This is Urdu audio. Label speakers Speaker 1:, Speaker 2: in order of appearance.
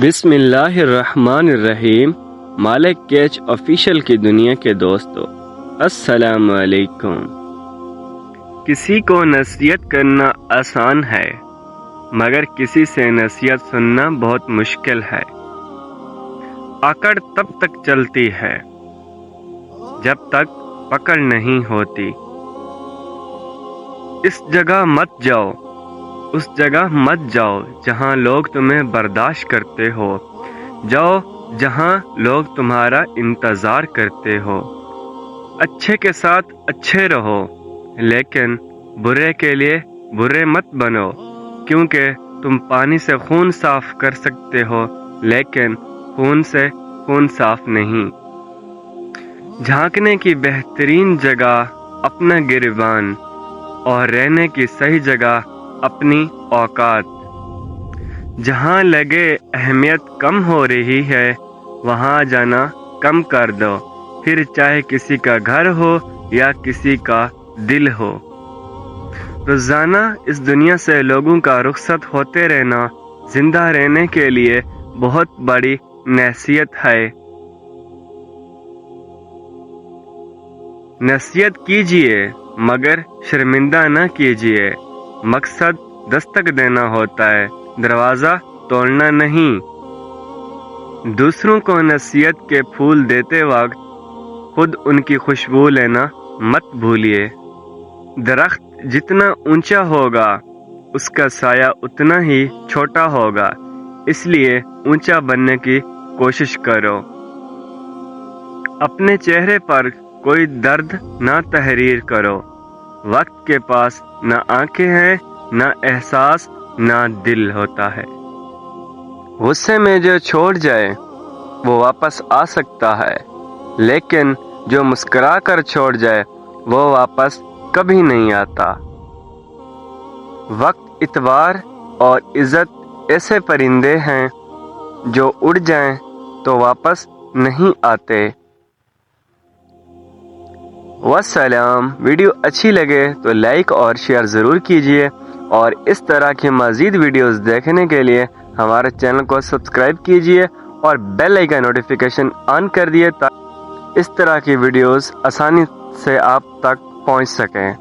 Speaker 1: بسم اللہ الرحمن الرحیم۔ مالک کیچ آفیشیل کی دنیا کے دوستو، السلام علیکم۔ کسی کو نصیحت کرنا آسان ہے، مگر کسی سے نصیحت سننا بہت مشکل ہے۔ اکڑ تب تک چلتی ہے جب تک پکڑ نہیں ہوتی۔ اس جگہ مت جاؤ، اس جگہ مت جاؤ جہاں لوگ تمہیں برداشت کرتے ہو، جاؤ جہاں لوگ تمہارا انتظار کرتے ہو۔ اچھے کے ساتھ اچھے رہو، لیکن برے کے لیے برے مت بنو، کیونکہ تم پانی سے خون صاف کر سکتے ہو، لیکن خون سے خون صاف نہیں۔ جھانکنے کی بہترین جگہ اپنا گریبان، اور رہنے کی صحیح جگہ اپنی اوقات۔ جہاں لگے اہمیت کم ہو رہی ہے، وہاں جانا کم کر دو، پھر چاہے کسی کا گھر ہو یا کسی کا دل ہو۔ روزانہ اس دنیا سے لوگوں کا رخصت ہوتے رہنا زندہ رہنے کے لیے بہت بڑی نصیحت ہے۔ نصیحت کیجیے مگر شرمندہ نہ کیجیے۔ مقصد دستک دینا ہوتا ہے، دروازہ توڑنا نہیں۔ دوسروں کو نصیحت کے پھول دیتے وقت خود ان کی خوشبو لینا مت بھولیے۔ درخت جتنا اونچا ہوگا، اس کا سایہ اتنا ہی چھوٹا ہوگا، اس لیے اونچا بننے کی کوشش کرو۔ اپنے چہرے پر کوئی درد نہ تحریر کرو۔ وقت کے پاس نہ آنکھیں ہیں، نہ احساس، نہ دل ہوتا ہے۔ غصے میں جو چھوڑ جائے وہ واپس آ سکتا ہے، لیکن جو مسکرا کر چھوڑ جائے وہ واپس کبھی نہیں آتا۔ وقت، اعتبار اور عزت ایسے پرندے ہیں جو اڑ جائیں تو واپس نہیں آتے۔ والسلام۔ ویڈیو اچھی لگے تو لائک اور شیئر ضرور کیجیے، اور اس طرح کی مزید ویڈیوز دیکھنے کے لیے ہمارے چینل کو سبسکرائب کیجیے اور بیل آئیکن نوٹیفیکیشن آن کر دیے تاکہ اس طرح کی ویڈیوز آسانی سے آپ تک پہنچ سکیں۔